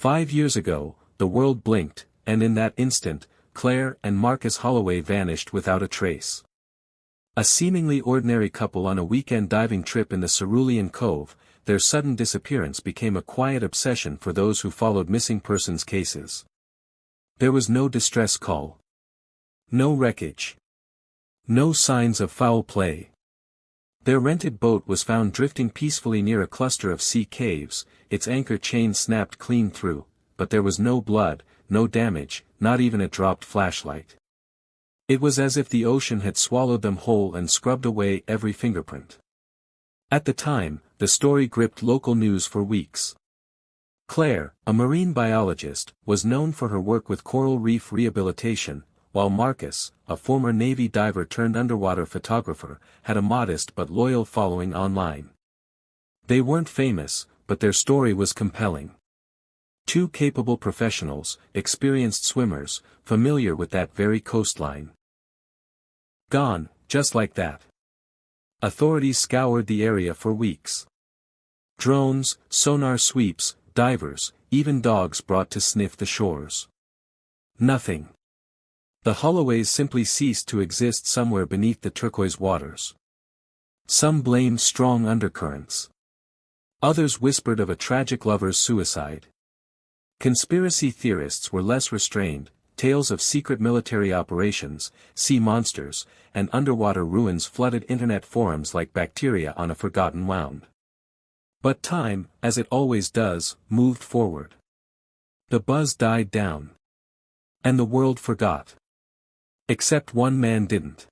5 years ago, the world blinked, and in that instant, Claire and Marcus Holloway vanished without a trace. A seemingly ordinary couple on a weekend diving trip in the Cerulean Cove, their sudden disappearance became a quiet obsession for those who followed missing persons cases. There was no distress call. No wreckage. No signs of foul play. Their rented boat was found drifting peacefully near a cluster of sea caves, its anchor chain snapped clean through, but there was no blood, no damage, not even a dropped flashlight. It was as if the ocean had swallowed them whole and scrubbed away every fingerprint. At the time, the story gripped local news for weeks. Claire, a marine biologist, was known for her work with coral reef rehabilitation, while Marcus, a former Navy diver turned underwater photographer, had a modest but loyal following online. They weren't famous, but their story was compelling. Two capable professionals, experienced swimmers, familiar with that very coastline. Gone, just like that. Authorities scoured the area for weeks. Drones, sonar sweeps, divers, even dogs brought to sniff the shores. Nothing. The Holloways simply ceased to exist somewhere beneath the turquoise waters. Some blamed strong undercurrents. Others whispered of a tragic lover's suicide. Conspiracy theorists were less restrained, tales of secret military operations, sea monsters, and underwater ruins flooded internet forums like bacteria on a forgotten wound. But time, as it always does, moved forward. The buzz died down. And the world forgot. Except one man didn't.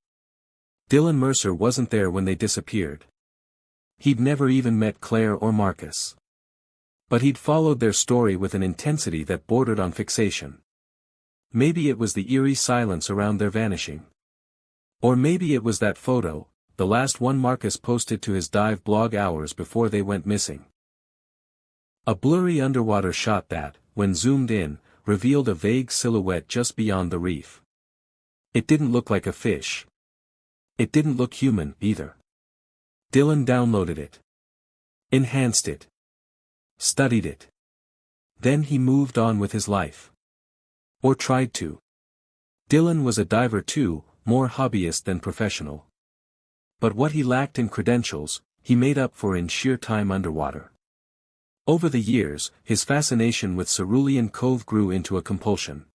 Dylan Mercer wasn't there when they disappeared. He'd never even met Claire or Marcus. But he'd followed their story with an intensity that bordered on fixation. Maybe it was the eerie silence around their vanishing. Or maybe it was that photo, the last one Marcus posted to his dive blog hours before they went missing. A blurry underwater shot that, when zoomed in, revealed a vague silhouette just beyond the reef. It didn't look like a fish. It didn't look human, either. Dylan downloaded it. Enhanced it. Studied it. Then he moved on with his life. Or tried to. Dylan was a diver too, more hobbyist than professional. But what he lacked in credentials, he made up for in sheer time underwater. Over the years, his fascination with Cerulean Cove grew into a compulsion.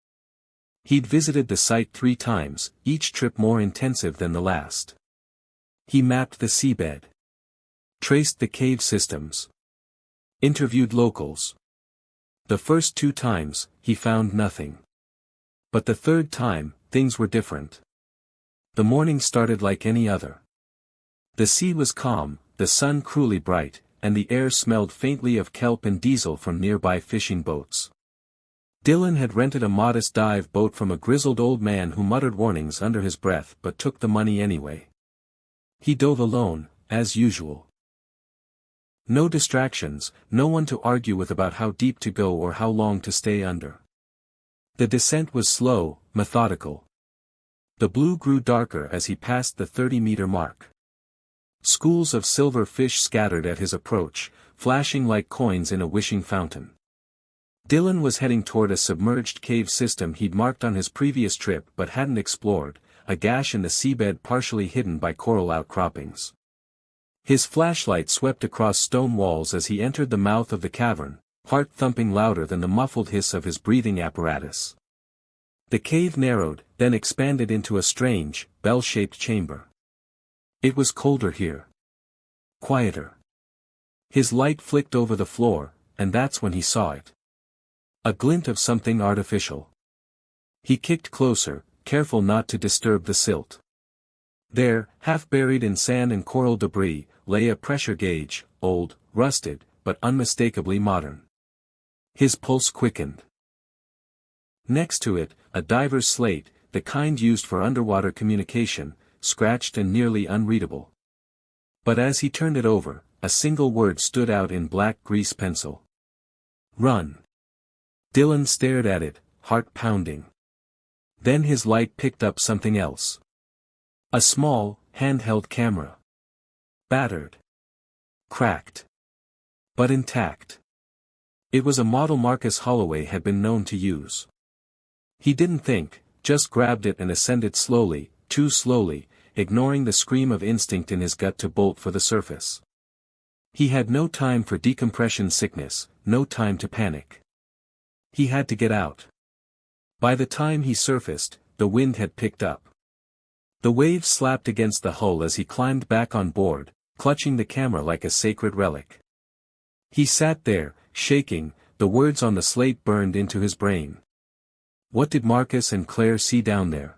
He'd visited the site 3 times, each trip more intensive than the last. He mapped the seabed. Traced the cave systems. Interviewed locals. The first 2 times, he found nothing. But the 3rd time, things were different. The morning started like any other. The sea was calm, the sun cruelly bright, and the air smelled faintly of kelp and diesel from nearby fishing boats. Dylan had rented a modest dive boat from a grizzled old man who muttered warnings under his breath but took the money anyway. He dove alone, as usual. No distractions, no one to argue with about how deep to go or how long to stay under. The descent was slow, methodical. The blue grew darker as he passed the 30-meter mark. Schools of silver fish scattered at his approach, flashing like coins in a wishing fountain. Dylan was heading toward a submerged cave system he'd marked on his previous trip but hadn't explored, a gash in the seabed partially hidden by coral outcroppings. His flashlight swept across stone walls as he entered the mouth of the cavern, heart thumping louder than the muffled hiss of his breathing apparatus. The cave narrowed, then expanded into a strange, bell-shaped chamber. It was colder here. Quieter. His light flicked over the floor, and that's when he saw it. A glint of something artificial. He kicked closer, careful not to disturb the silt. There, half buried in sand and coral debris, lay a pressure gauge, old, rusted, but unmistakably modern. His pulse quickened. Next to it, a diver's slate, the kind used for underwater communication, scratched and nearly unreadable. But as he turned it over, a single word stood out in black grease pencil. Run. Dylan stared at it, heart pounding. Then his light picked up something else. A small, handheld camera. Battered. Cracked. But intact. It was a model Marcus Holloway had been known to use. He didn't think, just grabbed it and ascended slowly, too slowly, ignoring the scream of instinct in his gut to bolt for the surface. He had no time for decompression sickness, no time to panic. He had to get out. By the time he surfaced, the wind had picked up. The waves slapped against the hull as he climbed back on board, clutching the camera like a sacred relic. He sat there, shaking, the words on the slate burned into his brain. What did Marcus and Claire see down there?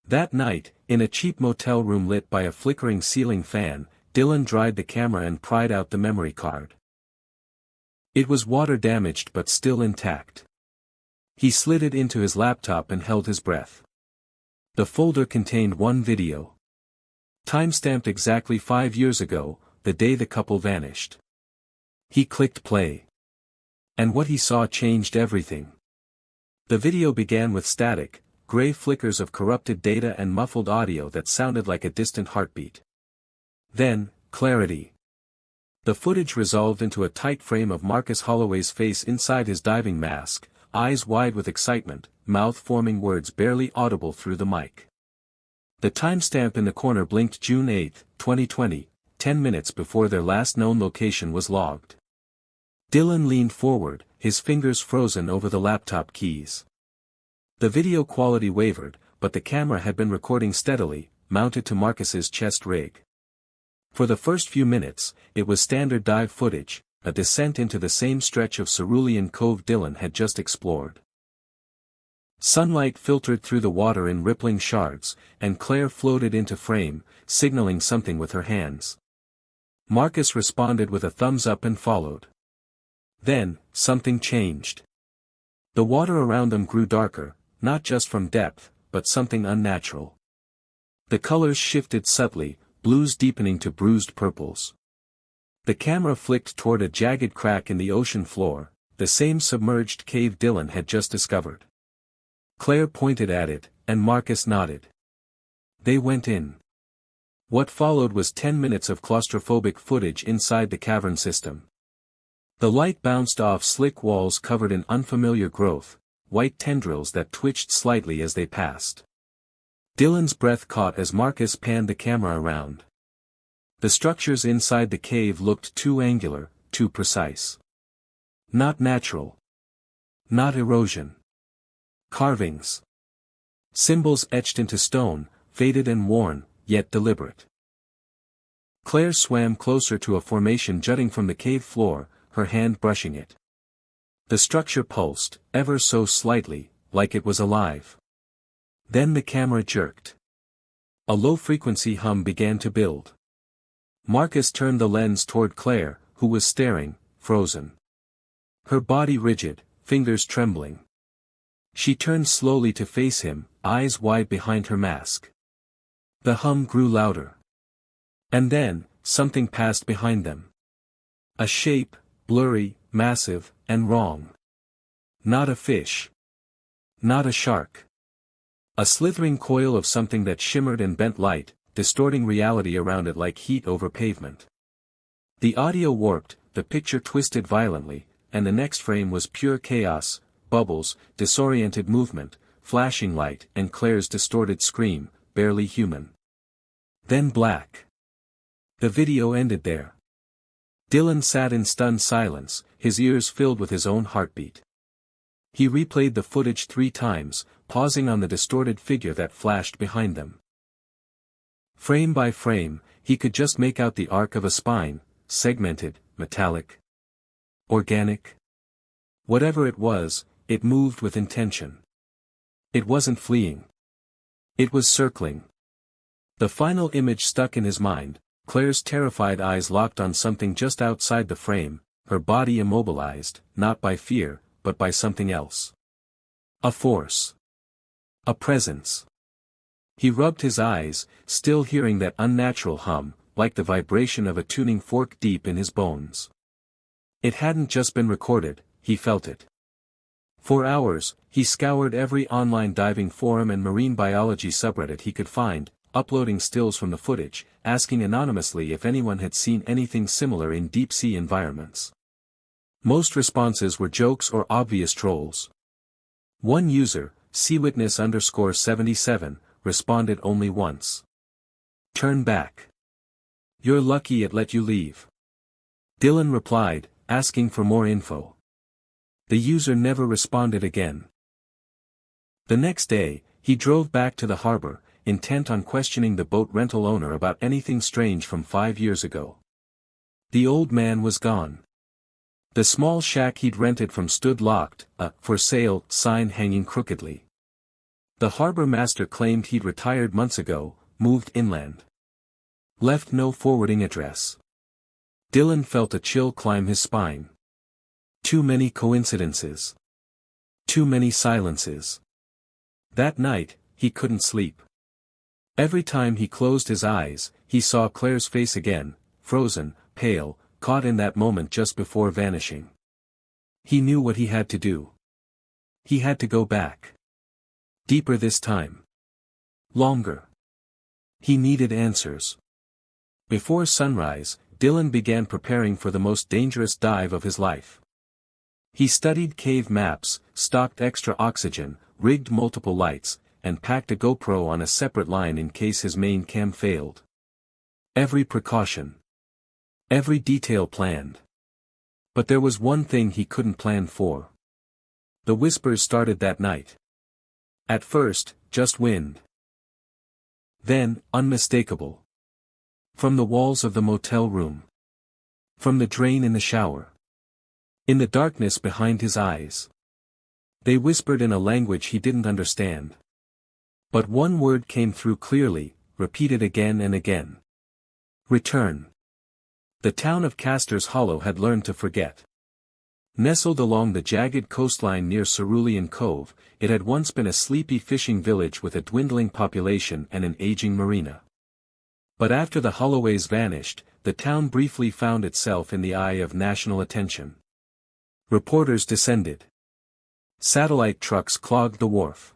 That night, in a cheap motel room lit by a flickering ceiling fan, Dylan dried the camera and pried out the memory card. It was water damaged but still intact. He slid it into his laptop and held his breath. The folder contained one video. Timestamped exactly 5 years ago, the day the couple vanished. He clicked play. And what he saw changed everything. The video began with static, gray flickers of corrupted data and muffled audio that sounded like a distant heartbeat. Then, clarity. The footage resolved into a tight frame of Marcus Holloway's face inside his diving mask, eyes wide with excitement, mouth forming words barely audible through the mic. The timestamp in the corner blinked June 8, 2020, 10 minutes before their last known location was logged. Dylan leaned forward, his fingers frozen over the laptop keys. The video quality wavered, but the camera had been recording steadily, mounted to Marcus's chest rig. For the first few minutes, it was standard dive footage, a descent into the same stretch of Cerulean Cove Dylan had just explored. Sunlight filtered through the water in rippling shards, and Claire floated into frame, signaling something with her hands. Marcus responded with a thumbs up and followed. Then, something changed. The water around them grew darker, not just from depth, but something unnatural. The colors shifted subtly, blues deepening to bruised purples. The camera flicked toward a jagged crack in the ocean floor, the same submerged cave Dylan had just discovered. Claire pointed at it, and Marcus nodded. They went in. What followed was 10 minutes of claustrophobic footage inside the cavern system. The light bounced off slick walls covered in unfamiliar growth, white tendrils that twitched slightly as they passed. Dylan's breath caught as Marcus panned the camera around. The structures inside the cave looked too angular, too precise. Not natural. Not erosion. Carvings. Symbols etched into stone, faded and worn, yet deliberate. Claire swam closer to a formation jutting from the cave floor, her hand brushing it. The structure pulsed, ever so slightly, like it was alive. Then the camera jerked. A low-frequency hum began to build. Marcus turned the lens toward Claire, who was staring, frozen. Her body rigid, fingers trembling. She turned slowly to face him, eyes wide behind her mask. The hum grew louder. And then, something passed behind them. A shape, blurry, massive, and wrong. Not a fish. Not a shark. A slithering coil of something that shimmered and bent light, distorting reality around it like heat over pavement. The audio warped, the picture twisted violently, and the next frame was pure chaos, bubbles, disoriented movement, flashing light, and Claire's distorted scream, barely human. Then black. The video ended there. Dylan sat in stunned silence, his ears filled with his own heartbeat. He replayed the footage 3 times, pausing on the distorted figure that flashed behind them. Frame by frame, he could just make out the arc of a spine, segmented, metallic. Organic. Whatever it was, it moved with intention. It wasn't fleeing. It was circling. The final image stuck in his mind, Claire's terrified eyes locked on something just outside the frame, her body immobilized, not by fear, but by something else. A force. A presence. He rubbed his eyes, still hearing that unnatural hum, like the vibration of a tuning fork deep in his bones. It hadn't just been recorded, he felt it. For hours, he scoured every online diving forum and marine biology subreddit he could find, uploading stills from the footage, asking anonymously if anyone had seen anything similar in deep-sea environments. Most responses were jokes or obvious trolls. One user, seawitness_77, responded only once. Turn back. You're lucky it let you leave. Dylan replied, asking for more info. The user never responded again. The next day, he drove back to the harbor, intent on questioning the boat rental owner about anything strange from 5 years ago. The old man was gone. The small shack he'd rented from stood locked, a "for sale" sign hanging crookedly. The harbor master claimed he'd retired months ago, moved inland. Left no forwarding address. Dylan felt a chill climb his spine. Too many coincidences. Too many silences. That night, he couldn't sleep. Every time he closed his eyes, he saw Claire's face again, frozen, pale, caught in that moment just before vanishing. He knew what he had to do. He had to go back. Deeper this time. Longer. He needed answers. Before sunrise, Dylan began preparing for the most dangerous dive of his life. He studied cave maps, stocked extra oxygen, rigged multiple lights, and packed a GoPro on a separate line in case his main cam failed. Every precaution. Every detail planned. But there was one thing he couldn't plan for. The whispers started that night. At first, just wind. Then, unmistakable. From the walls of the motel room. From the drain in the shower. In the darkness behind his eyes. They whispered in a language he didn't understand. But one word came through clearly, repeated again and again. Return. The town of Castor's Hollow had learned to forget. Nestled along the jagged coastline near Cerulean Cove, it had once been a sleepy fishing village with a dwindling population and an aging marina. But after the Holloways vanished, the town briefly found itself in the eye of national attention. Reporters descended. Satellite trucks clogged the wharf.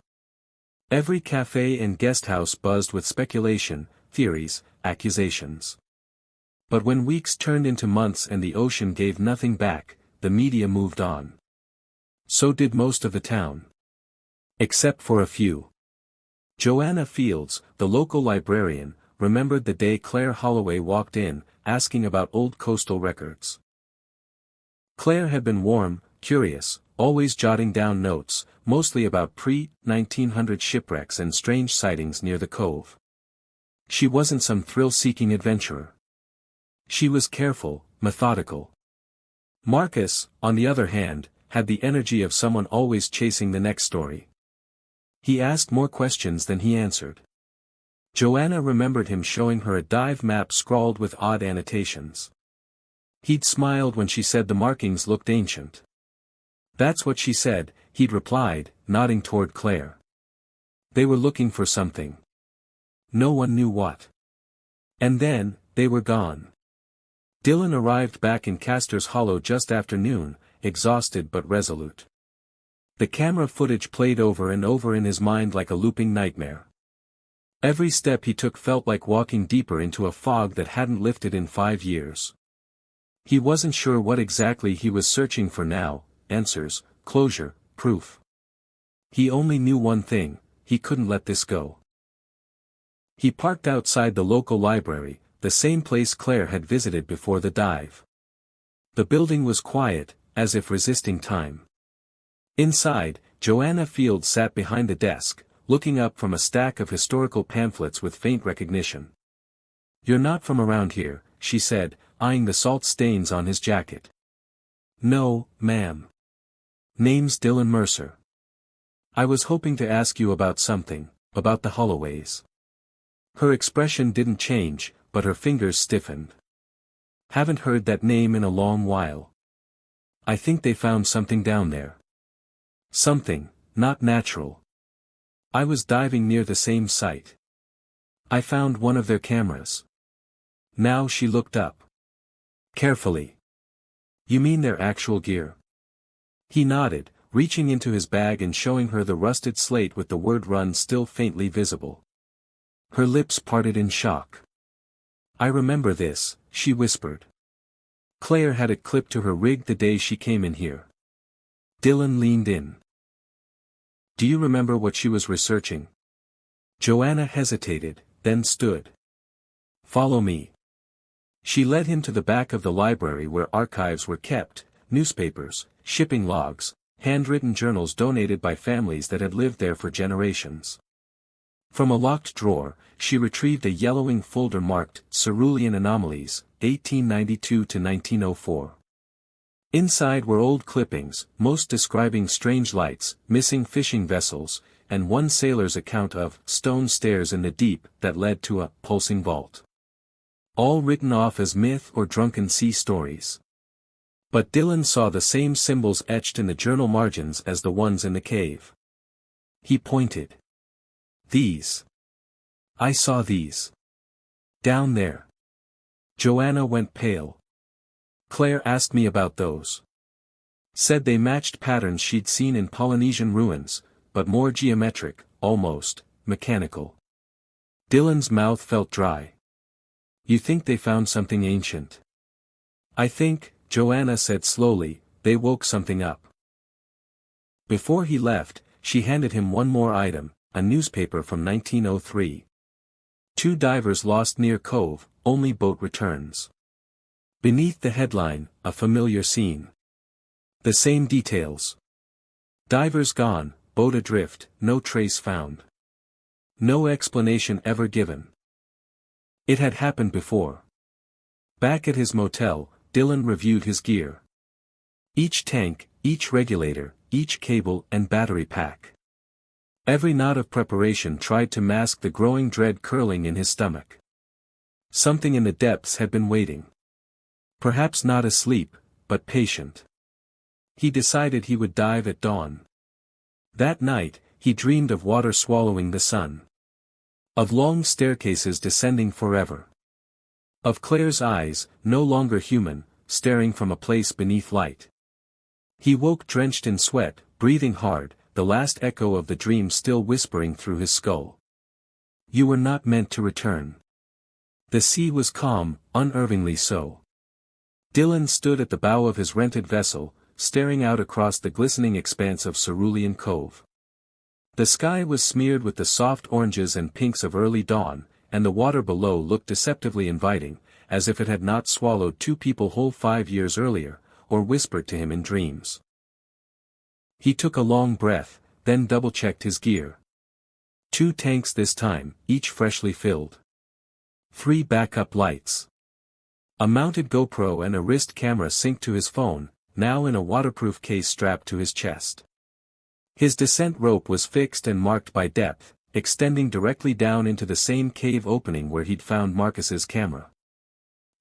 Every cafe and guesthouse buzzed with speculation, theories, accusations. But when weeks turned into months and the ocean gave nothing back, the media moved on. So did most of the town. Except for a few. Joanna Fields, the local librarian, remembered the day Claire Holloway walked in, asking about old coastal records. Claire had been warm, curious, always jotting down notes, mostly about pre-1900 shipwrecks and strange sightings near the cove. She wasn't some thrill-seeking adventurer. She was careful, methodical. Marcus, on the other hand, had the energy of someone always chasing the next story. He asked more questions than he answered. Joanna remembered him showing her a dive map scrawled with odd annotations. He'd smiled when she said the markings looked ancient. That's what she said, he'd replied, nodding toward Claire. They were looking for something. No one knew what. And then, they were gone. Dylan arrived back in Castor's Hollow just after noon, exhausted but resolute. The camera footage played over and over in his mind like a looping nightmare. Every step he took felt like walking deeper into a fog that hadn't lifted in 5 years. He wasn't sure what exactly he was searching for now: answers, closure, proof. He only knew one thing: he couldn't let this go. He parked outside the local library, the same place Claire had visited before the dive. The building was quiet, as if resisting time. Inside, Joanna Fields sat behind the desk, looking up from a stack of historical pamphlets with faint recognition. "You're not from around here," she said, eyeing the salt stains on his jacket. "No, ma'am. Name's Dylan Mercer. I was hoping to ask you about something, about the Holloways." Her expression didn't change, but her fingers stiffened. "Haven't heard that name in a long while. I think they found something down there. Something, not natural. I was diving near the same site. I found one of their cameras." Now she looked up. Carefully. "You mean their actual gear?" He nodded, reaching into his bag and showing her the rusted slate with the word "run" still faintly visible. Her lips parted in shock. "I remember this," she whispered. Claire had it clipped to her rig the day she came in here. Dylan leaned in. Do you remember what she was researching? Joanna hesitated, then stood. Follow me. She led him to the back of the library where archives were kept, newspapers, shipping logs, handwritten journals donated by families that had lived there for generations. From a locked drawer, she retrieved a yellowing folder marked Cerulean Anomalies, 1892 to 1904. Inside were old clippings, most describing strange lights, missing fishing vessels, and one sailor's account of stone stairs in the deep that led to a pulsing vault. All written off as myth or drunken sea stories. But Dylan saw the same symbols etched in the journal margins as the ones in the cave. He pointed. These. I saw these. Down there. Joanna went pale. Claire asked me about those. Said they matched patterns she'd seen in Polynesian ruins, but more geometric, almost mechanical. Dylan's mouth felt dry. You think they found something ancient? I think, Joanna said slowly, they woke something up. Before he left, she handed him one more item, a newspaper from 1903. 2 divers lost near Cove, only boat returns. Beneath the headline, a familiar scene. The same details. Divers gone, boat adrift, no trace found. No explanation ever given. It had happened before. Back at his motel, Dylan reviewed his gear. Each tank, each regulator, each cable and battery pack. Every knot of preparation tried to mask the growing dread curling in his stomach. Something in the depths had been waiting. Perhaps not asleep, but patient. He decided he would dive at dawn. That night, he dreamed of water swallowing the sun. Of long staircases descending forever. Of Claire's eyes, no longer human, staring from a place beneath light. He woke drenched in sweat, breathing hard, the last echo of the dream still whispering through his skull. You were not meant to return. The sea was calm, unervingly so. Dylan stood at the bow of his rented vessel, staring out across the glistening expanse of Cerulean Cove. The sky was smeared with the soft oranges and pinks of early dawn, and the water below looked deceptively inviting, as if it had not swallowed 2 people whole 5 years earlier, or whispered to him in dreams. He took a long breath, then double-checked his gear. 2 tanks this time, each freshly filled. 3 backup lights. A mounted GoPro and a wrist camera synced to his phone, now in a waterproof case strapped to his chest. His descent rope was fixed and marked by depth, extending directly down into the same cave opening where he'd found Marcus's camera.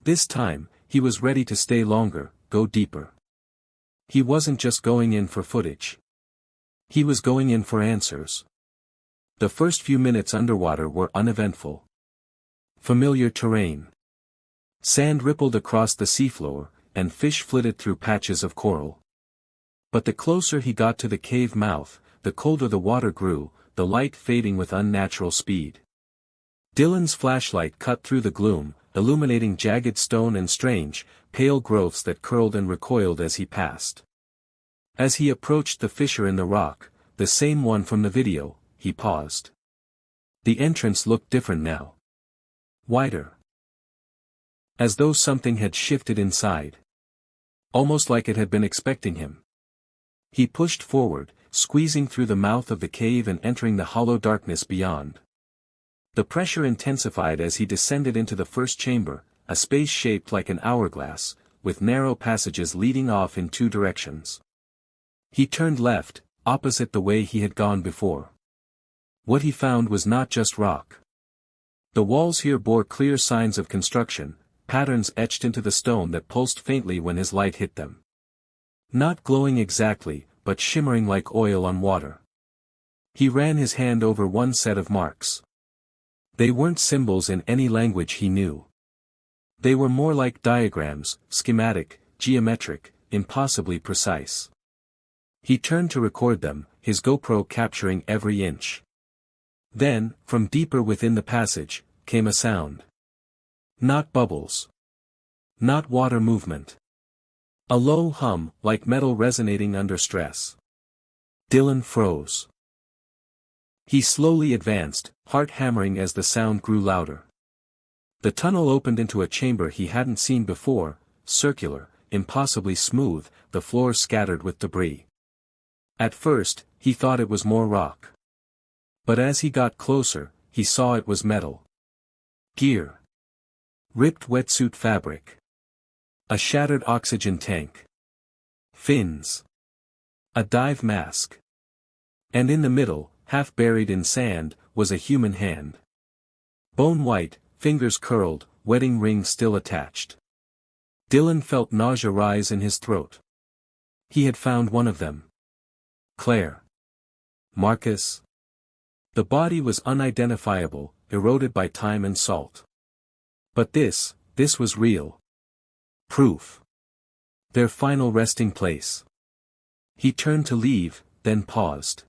This time, he was ready to stay longer, go deeper. He wasn't just going in for footage. He was going in for answers. The first few minutes underwater were uneventful. Familiar terrain. Sand rippled across the seafloor, and fish flitted through patches of coral. But the closer he got to the cave mouth, the colder the water grew, the light fading with unnatural speed. Dylan's flashlight cut through the gloom, illuminating jagged stone and strange, pale growths that curled and recoiled as he passed. As he approached the fissure in the rock, the same one from the video, he paused. The entrance looked different now. Wider. As though something had shifted inside. Almost like it had been expecting him. He pushed forward, squeezing through the mouth of the cave and entering the hollow darkness beyond. The pressure intensified as he descended into the first chamber, a space shaped like an hourglass, with narrow passages leading off in 2 directions. He turned left, opposite the way he had gone before. What he found was not just rock. The walls here bore clear signs of construction, patterns etched into the stone that pulsed faintly when his light hit them. Not glowing exactly, but shimmering like oil on water. He ran his hand over one set of marks. They weren't symbols in any language he knew. They were more like diagrams, schematic, geometric, impossibly precise. He turned to record them, his GoPro capturing every inch. Then, from deeper within the passage, came a sound. Not bubbles. Not water movement. A low hum, like metal resonating under stress. Dylan froze. He slowly advanced, heart hammering as the sound grew louder. The tunnel opened into a chamber he hadn't seen before, circular, impossibly smooth, the floor scattered with debris. At first, he thought it was more rock. But as he got closer, he saw it was metal. Gear. Ripped wetsuit fabric. A shattered oxygen tank. Fins. A dive mask. And in the middle, half buried in sand, was a human hand. Bone white, fingers curled, wedding ring still attached. Dylan felt nausea rise in his throat. He had found one of them. Claire. Marcus. The body was unidentifiable, eroded by time and salt. But this was real. Proof. Their final resting place. He turned to leave, then paused.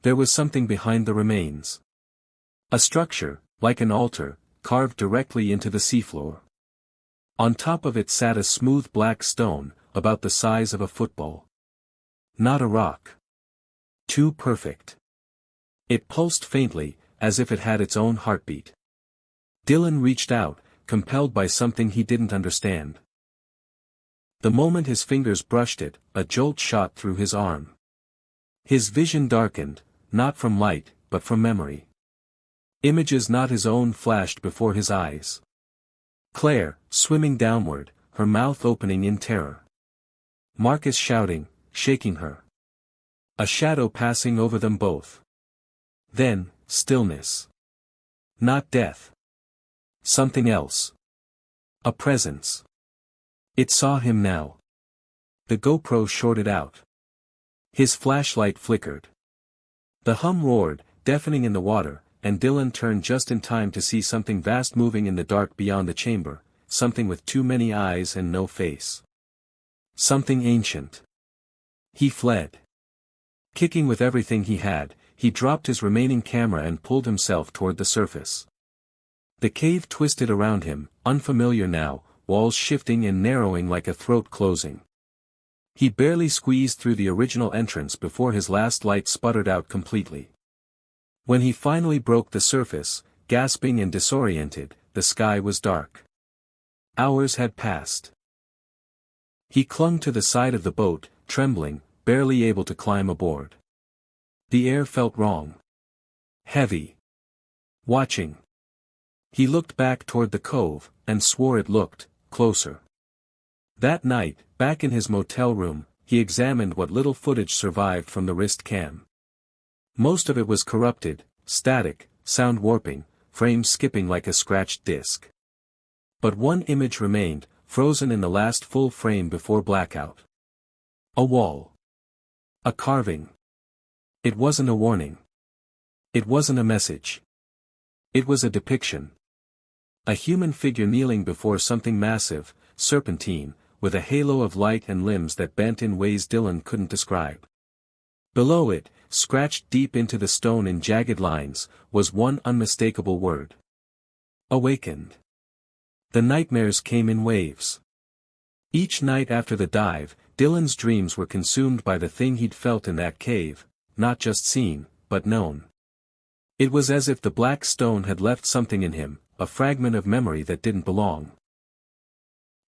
There was something behind the remains. A structure, like an altar, carved directly into the seafloor. On top of it sat a smooth black stone, about the size of a football. Not a rock. Too perfect. It pulsed faintly, as if it had its own heartbeat. Dylan reached out, compelled by something he didn't understand. The moment his fingers brushed it, a jolt shot through his arm. His vision darkened, not from light, but from memory. Images not his own flashed before his eyes. Claire, swimming downward, her mouth opening in terror. Marcus shouting, shaking her. A shadow passing over them both. Then, stillness. Not death. Something else. A presence. It saw him now. The GoPro shorted out. His flashlight flickered. The hum roared, deafening in the water, and Dylan turned just in time to see something vast moving in the dark beyond the chamber, something with too many eyes and no face. Something ancient. He fled. Kicking with everything he had, he dropped his remaining camera and pulled himself toward the surface. The cave twisted around him, unfamiliar now, walls shifting and narrowing like a throat closing. He barely squeezed through the original entrance before his last light sputtered out completely. When he finally broke the surface, gasping and disoriented, the sky was dark. Hours had passed. He clung to the side of the boat, trembling, barely able to climb aboard. The air felt wrong. Heavy. Watching. He looked back toward the cove, and swore it looked closer. That night, back in his motel room, he examined what little footage survived from the wrist cam. Most of it was corrupted, static, sound warping, frames skipping like a scratched disc. But one image remained, frozen in the last full frame before blackout. A wall. A carving. It wasn't a warning. It wasn't a message. It was a depiction. A human figure kneeling before something massive, serpentine, with a halo of light and limbs that bent in ways Dylan couldn't describe. Below it, scratched deep into the stone in jagged lines, was one unmistakable word. Awakened. The nightmares came in waves. Each night after the dive, Dylan's dreams were consumed by the thing he'd felt in that cave, not just seen, but known. It was as if the black stone had left something in him, a fragment of memory that didn't belong.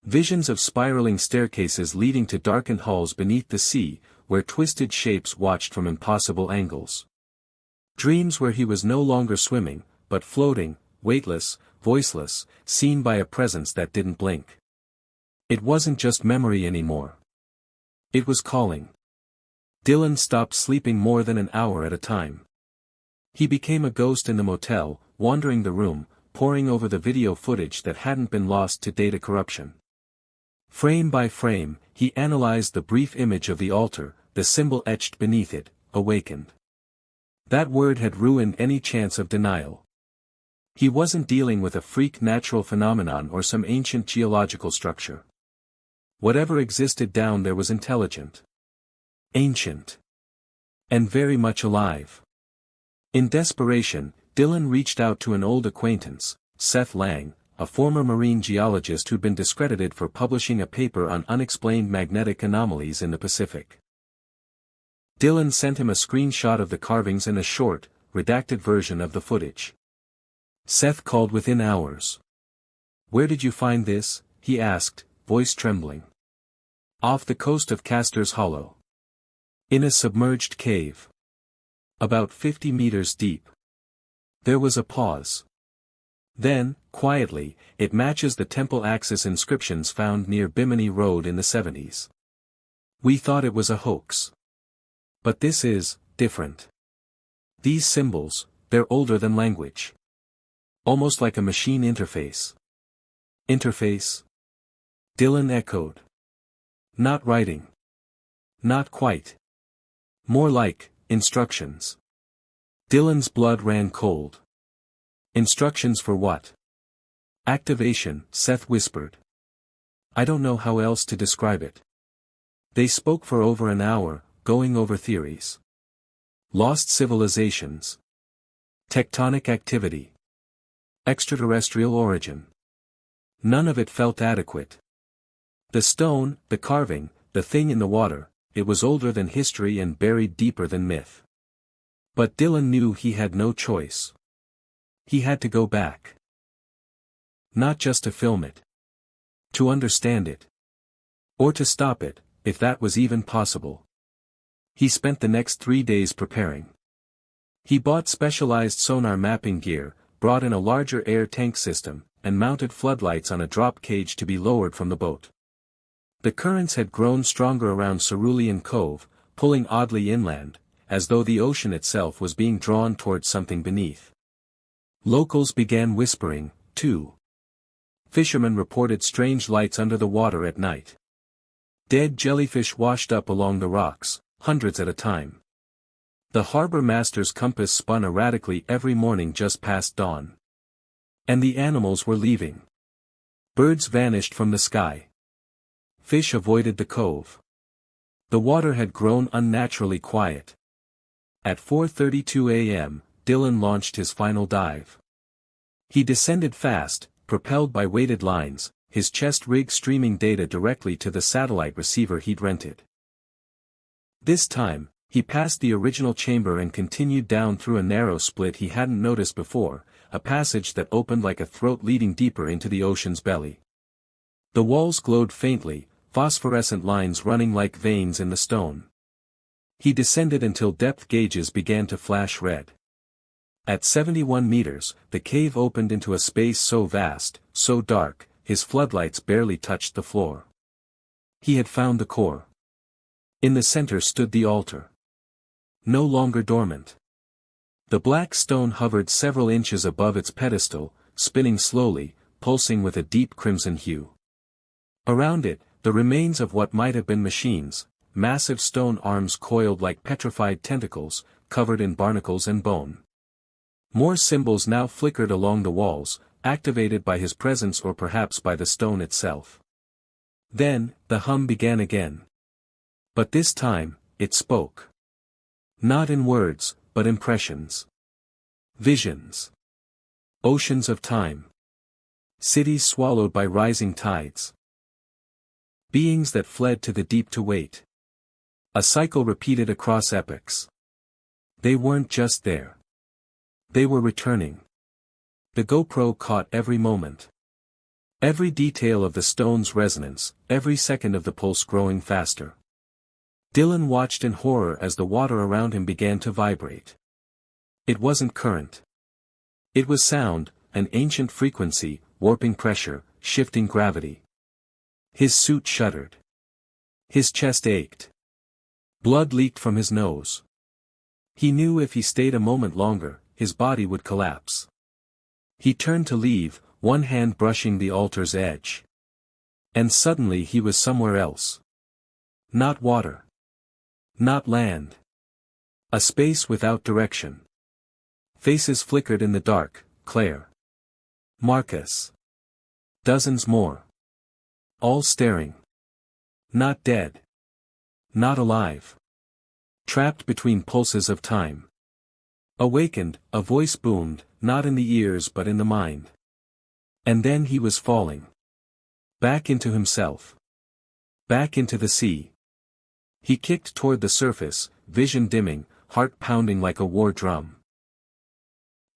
Visions of spiraling staircases leading to darkened halls beneath the sea, where twisted shapes watched from impossible angles. Dreams where he was no longer swimming, but floating, weightless, voiceless, seen by a presence that didn't blink. It wasn't just memory anymore. It was calling. Dylan stopped sleeping more than an hour at a time. He became a ghost in the motel, wandering the room, poring over the video footage that hadn't been lost to data corruption. Frame by frame, he analyzed the brief image of the altar, the symbol etched beneath it, awakened. That word had ruined any chance of denial. He wasn't dealing with a freak natural phenomenon or some ancient geological structure. Whatever existed down there was intelligent. Ancient. And very much alive. In desperation, Dylan reached out to an old acquaintance, Seth Lang, a former marine geologist who'd been discredited for publishing a paper on unexplained magnetic anomalies in the Pacific. Dylan sent him a screenshot of the carvings and a short, redacted version of the footage. Seth called within hours. "Where did you find this?" he asked, voice trembling. "Off the coast of Castor's Hollow. In a submerged cave. About 50 meters deep." There was a pause. Then, quietly, "It matches the Temple Axis inscriptions found near Bimini Road in the 70s. We thought it was a hoax. But this is different. These symbols, they're older than language. Almost like a machine interface." "Interface?" Dylan echoed. "Not writing. Not quite. More like instructions." Dylan's blood ran cold. "Instructions for what?" "Activation," Seth whispered. "I don't know how else to describe it." They spoke for over an hour, going over theories. Lost civilizations. Tectonic activity. Extraterrestrial origin. None of it felt adequate. The stone, the carving, the thing in the water, it was older than history and buried deeper than myth. But Dylan knew he had no choice. He had to go back. Not just to film it. To understand it. Or to stop it, if that was even possible. He spent the next 3 days preparing. He bought specialized sonar mapping gear, brought in a larger air tank system, and mounted floodlights on a drop cage to be lowered from the boat. The currents had grown stronger around Cerulean Cove, pulling oddly inland, as though the ocean itself was being drawn towards something beneath. Locals began whispering, too. Fishermen reported strange lights under the water at night. Dead jellyfish washed up along the rocks, hundreds at a time. The harbor master's compass spun erratically every morning just past dawn. And the animals were leaving. Birds vanished from the sky. Fish avoided the cove. The water had grown unnaturally quiet. At 4:32 a.m., Dylan launched his final dive. He descended fast, propelled by weighted lines, his chest rig streaming data directly to the satellite receiver he'd rented. This time, he passed the original chamber and continued down through a narrow split he hadn't noticed before, a passage that opened like a throat leading deeper into the ocean's belly. The walls glowed faintly, phosphorescent lines running like veins in the stone. He descended until depth gauges began to flash red. At 71 meters, the cave opened into a space so vast, so dark, his floodlights barely touched the floor. He had found the core. In the center stood the altar. No longer dormant. The black stone hovered several inches above its pedestal, spinning slowly, pulsing with a deep crimson hue. Around it, the remains of what might have been machines, massive stone arms coiled like petrified tentacles, covered in barnacles and bone. More symbols now flickered along the walls, activated by his presence or perhaps by the stone itself. Then, the hum began again. But this time, it spoke. Not in words, but impressions. Visions. Oceans of time. Cities swallowed by rising tides. Beings that fled to the deep to wait. A cycle repeated across epochs. They weren't just there. They were returning. The GoPro caught every moment. Every detail of the stone's resonance, every second of the pulse growing faster. Dylan watched in horror as the water around him began to vibrate. It wasn't current. It was sound, an ancient frequency, warping pressure, shifting gravity. His suit shuddered. His chest ached. Blood leaked from his nose. He knew if he stayed a moment longer, his body would collapse. He turned to leave, one hand brushing the altar's edge. And suddenly he was somewhere else. Not water. Not land. A space without direction. Faces flickered in the dark, Claire. Marcus. Dozens more. All staring. Not dead. Not alive. Trapped between pulses of time. Awakened, a voice boomed, not in the ears but in the mind. And then he was falling. Back into himself. Back into the sea. He kicked toward the surface, vision dimming, heart pounding like a war drum.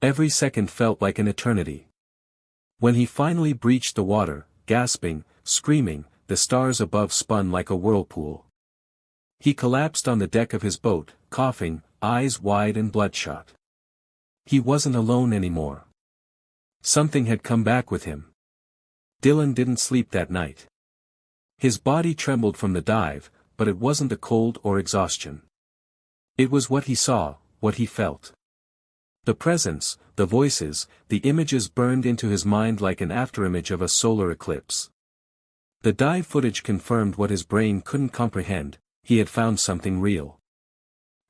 Every second felt like an eternity. When he finally breached the water, gasping, screaming, the stars above spun like a whirlpool. He collapsed on the deck of his boat, coughing, eyes wide and bloodshot. He wasn't alone anymore. Something had come back with him. Dylan didn't sleep that night. His body trembled from the dive, but it wasn't the cold or exhaustion. It was what he saw, what he felt. The presence, the voices, the images burned into his mind like an afterimage of a solar eclipse. The dive footage confirmed what his brain couldn't comprehend: he had found something real.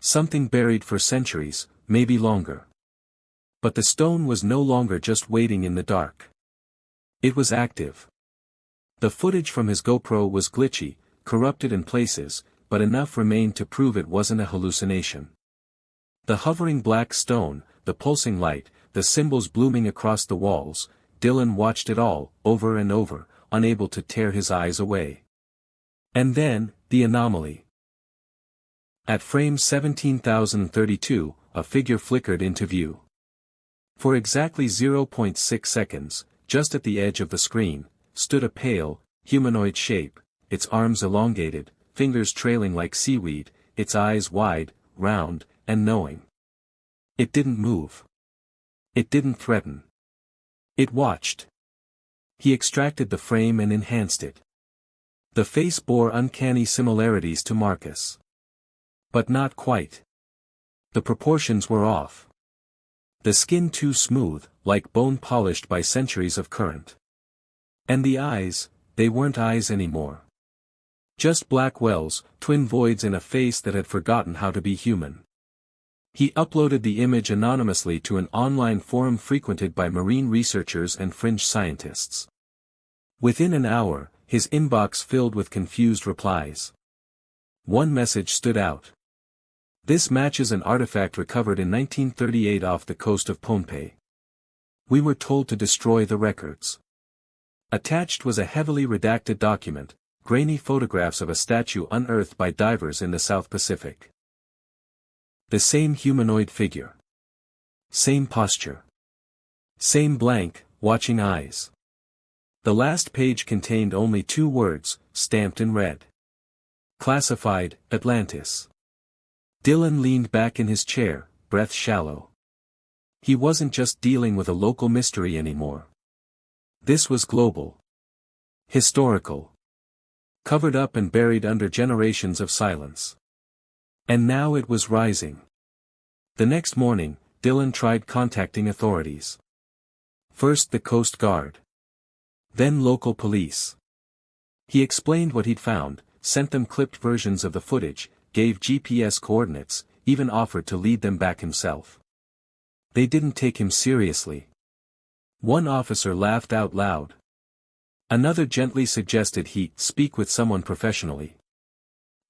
Something buried for centuries, maybe longer. But the stone was no longer just waiting in the dark. It was active. The footage from his GoPro was glitchy, corrupted in places, but enough remained to prove it wasn't a hallucination. The hovering black stone, the pulsing light, the symbols blooming across the walls, Dylan watched it all, over and over, unable to tear his eyes away. And then, the anomaly. At frame 17,032, a figure flickered into view. For exactly 0.6 seconds, just at the edge of the screen, stood a pale, humanoid shape, its arms elongated, fingers trailing like seaweed, its eyes wide, round, and knowing. It didn't move. It didn't threaten. It watched. He extracted the frame and enhanced it. The face bore uncanny similarities to Marcus. But not quite. The proportions were off. The skin too smooth, like bone polished by centuries of current. And the eyes, they weren't eyes anymore. Just black wells, twin voids in a face that had forgotten how to be human. He uploaded the image anonymously to an online forum frequented by marine researchers and fringe scientists. Within an hour, his inbox filled with confused replies. One message stood out. This matches an artifact recovered in 1938 off the coast of Pohnpei. We were told to destroy the records. Attached was a heavily redacted document, grainy photographs of a statue unearthed by divers in the South Pacific. The same humanoid figure. Same posture. Same blank, watching eyes. The last page contained only 2 words, stamped in red. Classified, Atlantis. Dylan leaned back in his chair, breath shallow. He wasn't just dealing with a local mystery anymore. This was global. Historical. Covered up and buried under generations of silence. And now it was rising. The next morning, Dylan tried contacting authorities. First the Coast Guard. Then local police. He explained what he'd found, sent them clipped versions of the footage, gave GPS coordinates, even offered to lead them back himself. They didn't take him seriously. One officer laughed out loud. Another gently suggested he speak with someone professionally.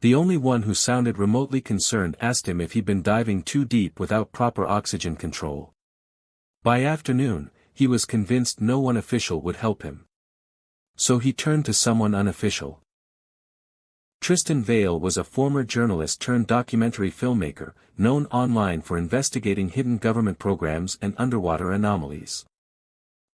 The only one who sounded remotely concerned asked him if he'd been diving too deep without proper oxygen control. By afternoon, he was convinced no one official would help him. So he turned to someone unofficial. Tristan Vale was a former journalist turned documentary filmmaker, known online for investigating hidden government programs and underwater anomalies.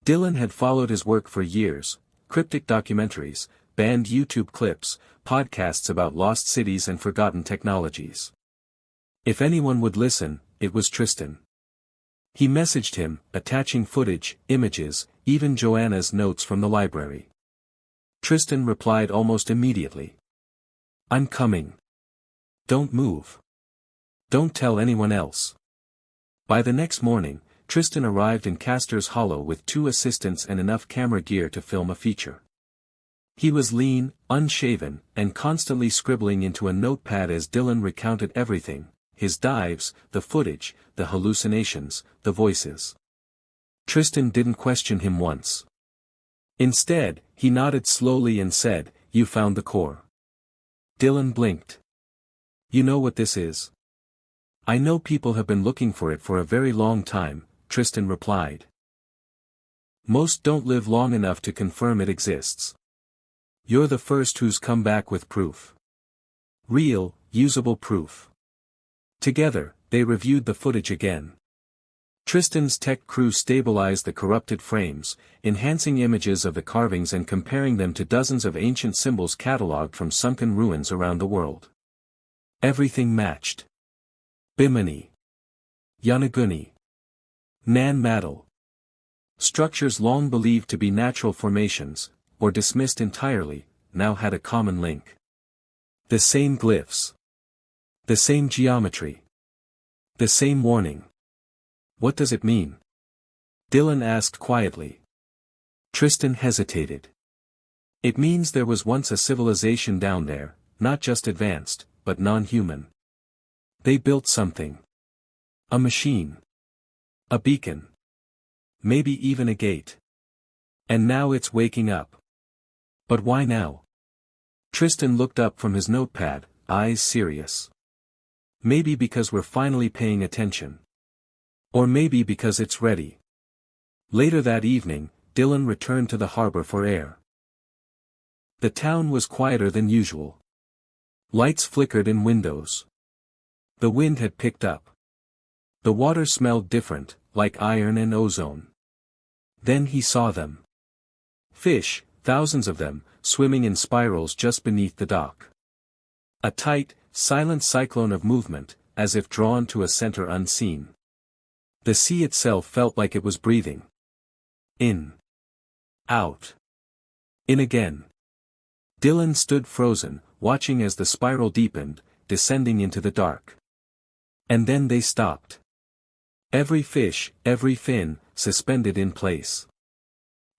Dylan had followed his work for years: cryptic documentaries, banned YouTube clips, podcasts about lost cities and forgotten technologies. If anyone would listen, it was Tristan. He messaged him, attaching footage, images, even Joanna's notes from the library. Tristan replied almost immediately. "I'm coming. Don't move. Don't tell anyone else." By the next morning, Tristan arrived in Castor's Hollow with 2 assistants and enough camera gear to film a feature. He was lean, unshaven, and constantly scribbling into a notepad as Dylan recounted everything: his dives, the footage, the hallucinations, the voices. Tristan didn't question him once. Instead, he nodded slowly and said, "You found the core." Dylan blinked. "You know what this is?" "I know people have been looking for it for a very long time," Tristan replied. Most don't live long enough to confirm it exists. You're the first who's come back with proof. Real, usable proof. Together, they reviewed the footage again. Tristan's tech crew stabilized the corrupted frames, enhancing images of the carvings and comparing them to dozens of ancient symbols catalogued from sunken ruins around the world. Everything matched. Bimini. Yonaguni. Nan Madol. Structures long believed to be natural formations, or dismissed entirely, now had a common link. The same glyphs. The same geometry. The same warning. What does it mean? Dylan asked quietly. Tristan hesitated. It means there was once a civilization down there, not just advanced, but non-human. They built something. A machine. A beacon. Maybe even a gate. And now it's waking up. But why now? Tristan looked up from his notepad, eyes serious. Maybe because we're finally paying attention. Or maybe because it's ready. Later that evening, Dylan returned to the harbor for air. The town was quieter than usual. Lights flickered in windows. The wind had picked up. The water smelled different, like iron and ozone. Then he saw them. Fish, thousands of them, swimming in spirals just beneath the dock. A tight, silent cyclone of movement, as if drawn to a center unseen. The sea itself felt like it was breathing. In. Out. In again. Dylan stood frozen, watching as the spiral deepened, descending into the dark. And then they stopped. Every fish, every fin, suspended in place.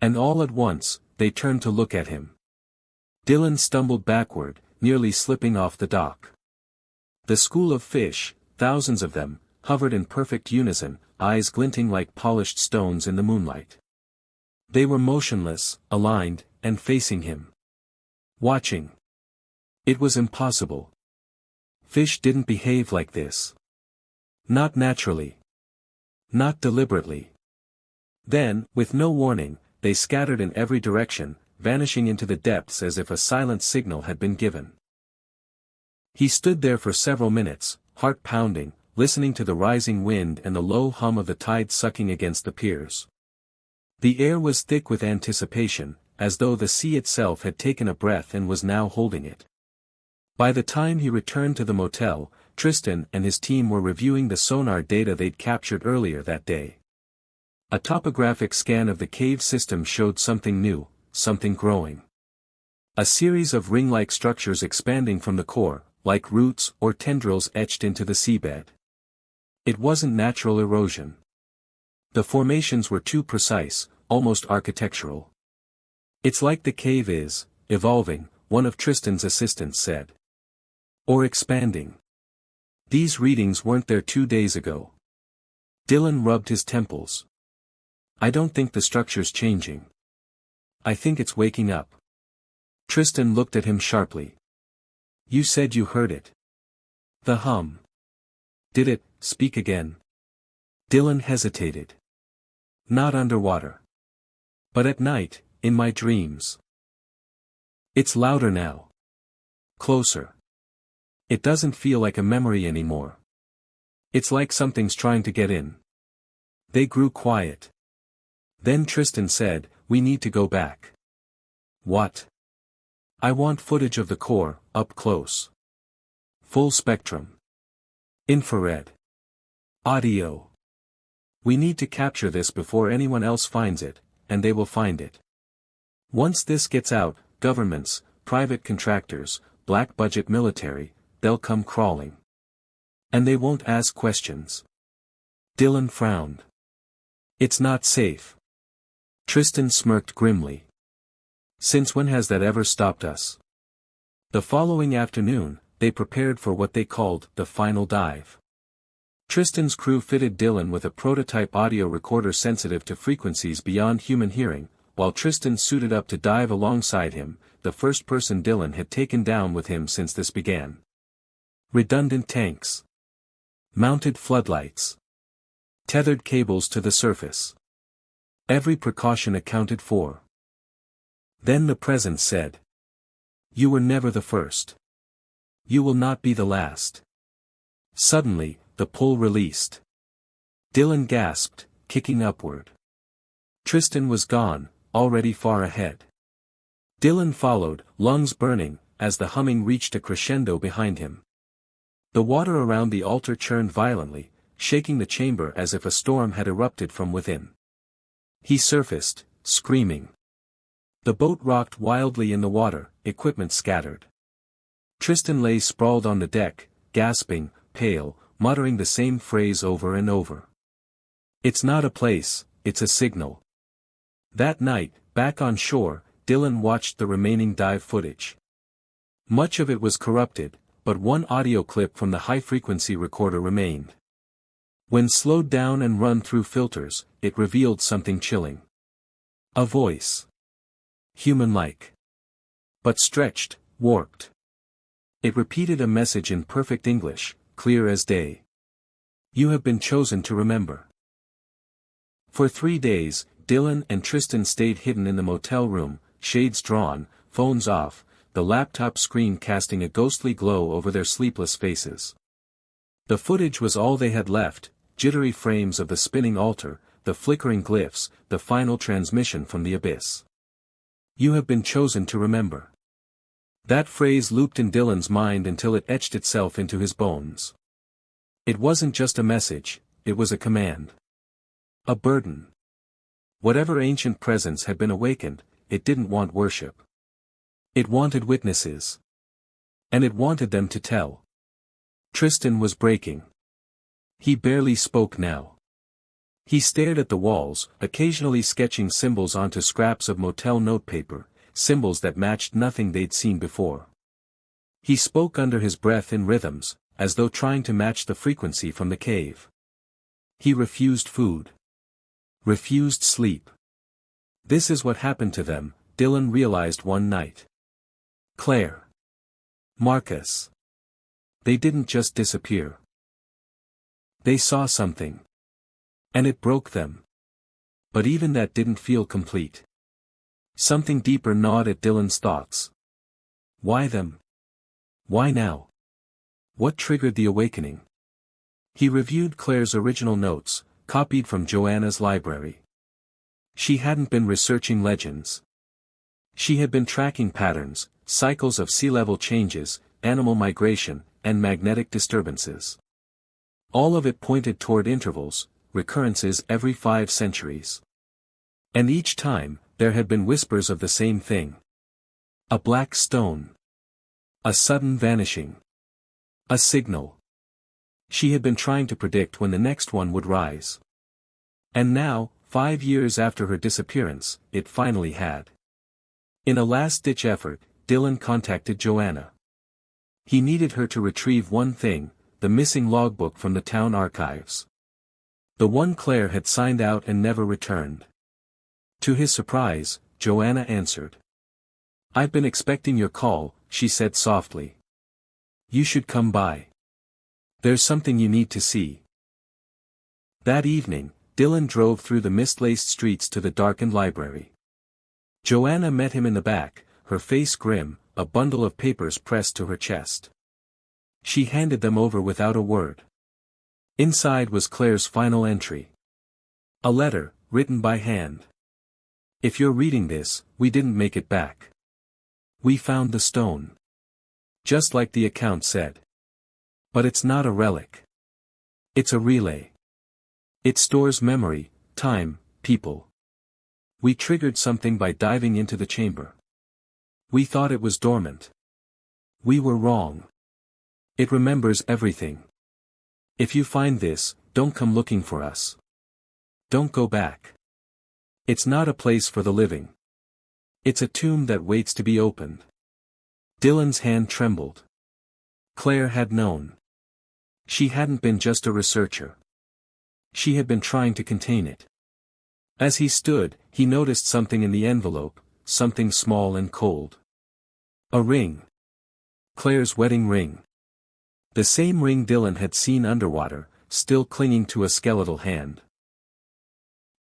And all at once, they turned to look at him. Dylan stumbled backward, nearly slipping off the dock. The school of fish, thousands of them, hovered in perfect unison, eyes glinting like polished stones in the moonlight. They were motionless, aligned, and facing him. Watching. It was impossible. Fish didn't behave like this. Not naturally. Not deliberately. Then, with no warning, they scattered in every direction, vanishing into the depths as if a silent signal had been given. He stood there for several minutes, heart pounding, listening to the rising wind and the low hum of the tide sucking against the piers. The air was thick with anticipation, as though the sea itself had taken a breath and was now holding it. By the time he returned to the motel, Tristan and his team were reviewing the sonar data they'd captured earlier that day. A topographic scan of the cave system showed something new, something growing. A series of ring-like structures expanding from the core, like roots or tendrils etched into the seabed. It wasn't natural erosion. The formations were too precise, almost architectural. It's like the cave is evolving, one of Tristan's assistants said. Or expanding. These readings weren't there 2 days ago. Dylan rubbed his temples. I don't think the structure's changing. I think it's waking up. Tristan looked at him sharply. You said you heard it. The hum. Did it speak again? Dylan hesitated. Not underwater. But at night, in my dreams. It's louder now. Closer. It doesn't feel like a memory anymore. It's like something's trying to get in. They grew quiet. Then Tristan said, we need to go back. What? I want footage of the core, up close. Full spectrum. Infrared. Audio. We need to capture this before anyone else finds it, and they will find it. Once this gets out, governments, private contractors, black-budget military, they'll come crawling. And they won't ask questions. Dylan frowned. It's not safe. Tristan smirked grimly. Since when has that ever stopped us? The following afternoon, they prepared for what they called the final dive. Tristan's crew fitted Dylan with a prototype audio recorder sensitive to frequencies beyond human hearing, while Tristan suited up to dive alongside him, the first person Dylan had taken down with him since this began. Redundant tanks. Mounted floodlights. Tethered cables to the surface. Every precaution accounted for. Then the presence said. You were never the first. You will not be the last. Suddenly, the pull released. Dylan gasped, kicking upward. Tristan was gone, already far ahead. Dylan followed, lungs burning, as the humming reached a crescendo behind him. The water around the altar churned violently, shaking the chamber as if a storm had erupted from within. He surfaced, screaming. The boat rocked wildly in the water, equipment scattered. Tristan lay sprawled on the deck, gasping, pale, muttering the same phrase over and over. It's not a place, it's a signal. That night, back on shore, Dylan watched the remaining dive footage. Much of it was corrupted, but one audio clip from the high-frequency recorder remained. When slowed down and run through filters, it revealed something chilling. A voice. Human-like. But stretched, warped. It repeated a message in perfect English, clear as day. You have been chosen to remember. For 3 days, Dylan and Tristan stayed hidden in the motel room, shades drawn, phones off, the laptop screen casting a ghostly glow over their sleepless faces. The footage was all they had left, jittery frames of the spinning altar, the flickering glyphs, the final transmission from the abyss. You have been chosen to remember. That phrase looped in Dylan's mind until it etched itself into his bones. It wasn't just a message, it was a command. A burden. Whatever ancient presence had been awakened, it didn't want worship. It wanted witnesses. And it wanted them to tell. Tristan was breaking. He barely spoke now. He stared at the walls, occasionally sketching symbols onto scraps of motel notepaper, symbols that matched nothing they'd seen before. He spoke under his breath in rhythms, as though trying to match the frequency from the cave. He refused food. Refused sleep. This is what happened to them, Dylan realized one night. Claire. Marcus. They didn't just disappear. They saw something. And it broke them. But even that didn't feel complete. Something deeper gnawed at Dylan's thoughts. Why them? Why now? What triggered the awakening? He reviewed Claire's original notes, copied from Joanna's library. She hadn't been researching legends. She had been tracking patterns, cycles of sea level changes, animal migration, and magnetic disturbances. All of it pointed toward intervals, recurrences every 5 centuries. And each time, there had been whispers of the same thing. A black stone. A sudden vanishing. A signal. She had been trying to predict when the next one would rise. And now, 5 years after her disappearance, it finally had. In a last-ditch effort, Dylan contacted Joanna. He needed her to retrieve one thing, the missing logbook from the town archives. The one Claire had signed out and never returned. To his surprise, Joanna answered. I've been expecting your call, she said softly. You should come by. There's something you need to see. That evening, Dylan drove through the mist-laced streets to the darkened library. Joanna met him in the back, her face grim, a bundle of papers pressed to her chest. She handed them over without a word. Inside was Claire's final entry. A letter, written by hand. If you're reading this, we didn't make it back. We found the stone. Just like the account said. But it's not a relic. It's a relay. It stores memory, time, people. We triggered something by diving into the chamber. We thought it was dormant. We were wrong. It remembers everything. If you find this, don't come looking for us. Don't go back. It's not a place for the living. It's a tomb that waits to be opened. Dylan's hand trembled. Claire had known. She hadn't been just a researcher. She had been trying to contain it. As he stood, he noticed something in the envelope, something small and cold. A ring. Claire's wedding ring. The same ring Dylan had seen underwater, still clinging to a skeletal hand.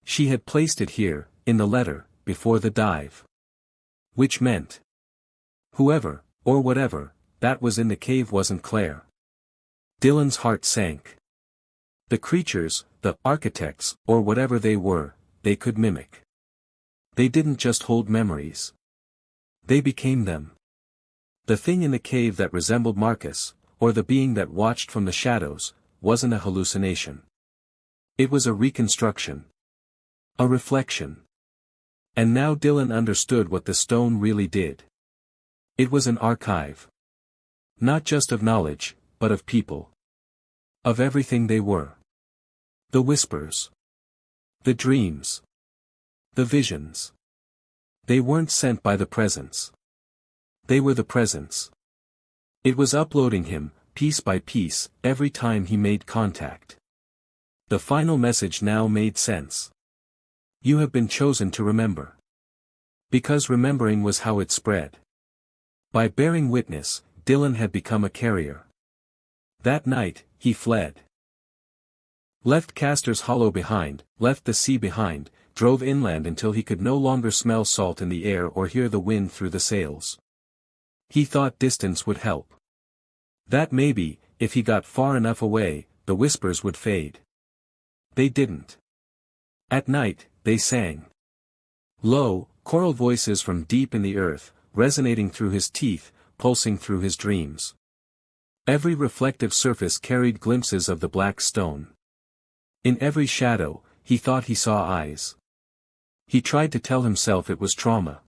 She had placed it here, in the letter, before the dive. Which meant whoever, or whatever, that was in the cave wasn't Claire. Dylan's heart sank. The creatures, the architects, or whatever they were, they could mimic. They didn't just hold memories. They became them. The thing in the cave that resembled Marcus, or the being that watched from the shadows, wasn't a hallucination. It was a reconstruction. A reflection. And now Dylan understood what the stone really did. It was an archive. Not just of knowledge, but of people. Of everything they were. The whispers. The dreams. The visions. They weren't sent by the presence. They were the presence. It was uploading him, piece by piece, every time he made contact. The final message now made sense. You have been chosen to remember. Because remembering was how it spread. By bearing witness, Dylan had become a carrier. That night, he fled. Left Castor's Hollow behind, left the sea behind, drove inland until he could no longer smell salt in the air or hear the wind through the sails. He thought distance would help. That maybe, if he got far enough away, the whispers would fade. They didn't. At night, they sang. Low, choral voices from deep in the earth, resonating through his teeth, pulsing through his dreams. Every reflective surface carried glimpses of the black stone. In every shadow, he thought he saw eyes. He tried to tell himself it was trauma.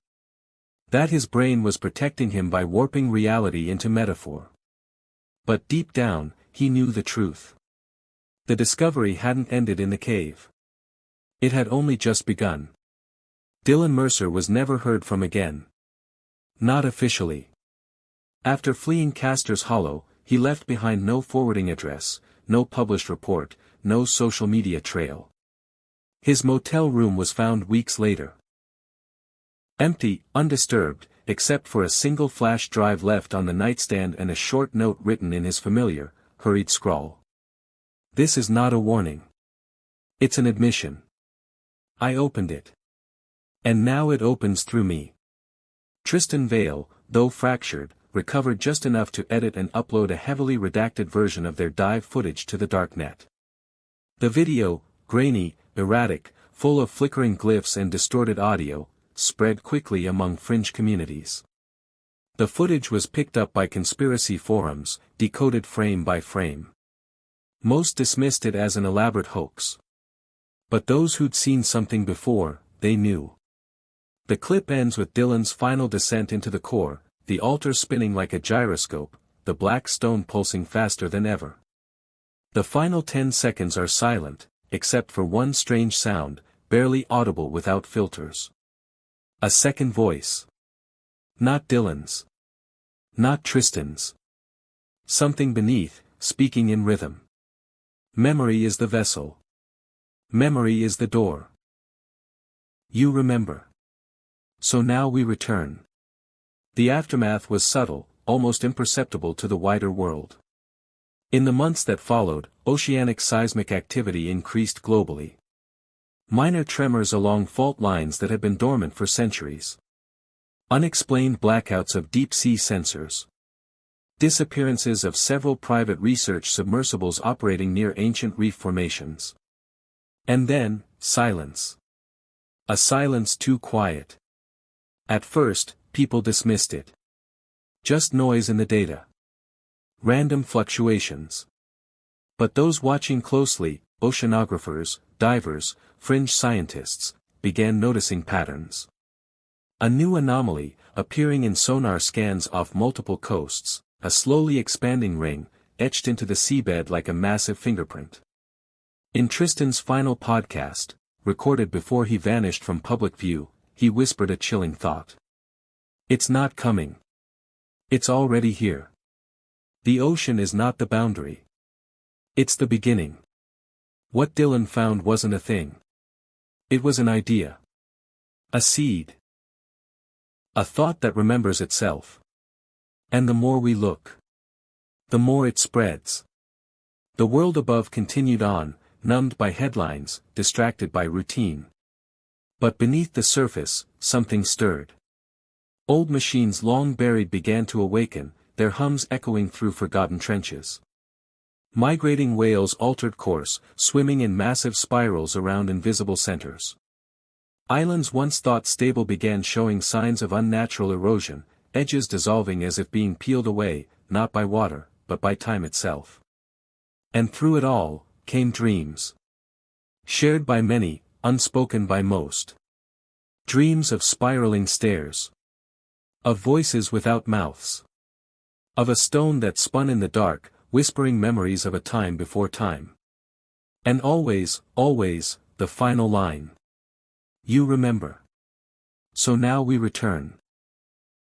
That his brain was protecting him by warping reality into metaphor. But deep down, he knew the truth. The discovery hadn't ended in the cave. It had only just begun. Dylan Mercer was never heard from again. Not officially. After fleeing Castor's Hollow, he left behind no forwarding address, no published report, no social media trail. His motel room was found weeks later. Empty, undisturbed, except for a single flash drive left on the nightstand and a short note written in his familiar, hurried scrawl. This is not a warning. It's an admission. I opened it. And now it opens through me. Tristan Vale, though fractured, recovered just enough to edit and upload a heavily redacted version of their dive footage to the darknet. The video, grainy, erratic, full of flickering glyphs and distorted audio, spread quickly among fringe communities. The footage was picked up by conspiracy forums, decoded frame by frame. Most dismissed it as an elaborate hoax. But those who'd seen something before, they knew. The clip ends with Dylan's final descent into the core, the altar spinning like a gyroscope, the black stone pulsing faster than ever. The final 10 seconds are silent, except for one strange sound, barely audible without filters. A second voice. Not Dylan's. Not Tristan's. Something beneath, speaking in rhythm. Memory is the vessel. Memory is the door. You remember. So now we return. The aftermath was subtle, almost imperceptible to the wider world. In the months that followed, oceanic seismic activity increased globally. Minor tremors along fault lines that had been dormant for centuries. Unexplained blackouts of deep-sea sensors. Disappearances of several private research submersibles operating near ancient reef formations. And then, silence. A silence too quiet. At first, people dismissed it. Just noise in the data. Random fluctuations. But those watching closely, oceanographers, divers, fringe scientists, began noticing patterns. A new anomaly, appearing in sonar scans off multiple coasts, a slowly expanding ring, etched into the seabed like a massive fingerprint. In Tristan's final podcast, recorded before he vanished from public view, he whispered a chilling thought. It's not coming. It's already here. The ocean is not the boundary. It's the beginning. What Dylan found wasn't a thing. It was an idea. A seed. A thought that remembers itself. And the more we look, the more it spreads. The world above continued on, numbed by headlines, distracted by routine. But beneath the surface, something stirred. Old machines long buried began to awaken, their hums echoing through forgotten trenches. Migrating whales altered course, swimming in massive spirals around invisible centers. Islands once thought stable began showing signs of unnatural erosion, edges dissolving as if being peeled away, not by water, but by time itself. And through it all, came dreams. Shared by many, unspoken by most. Dreams of spiraling stairs. Of voices without mouths. Of a stone that spun in the dark, whispering memories of a time before time. And always, always, the final line. You remember. So now we return.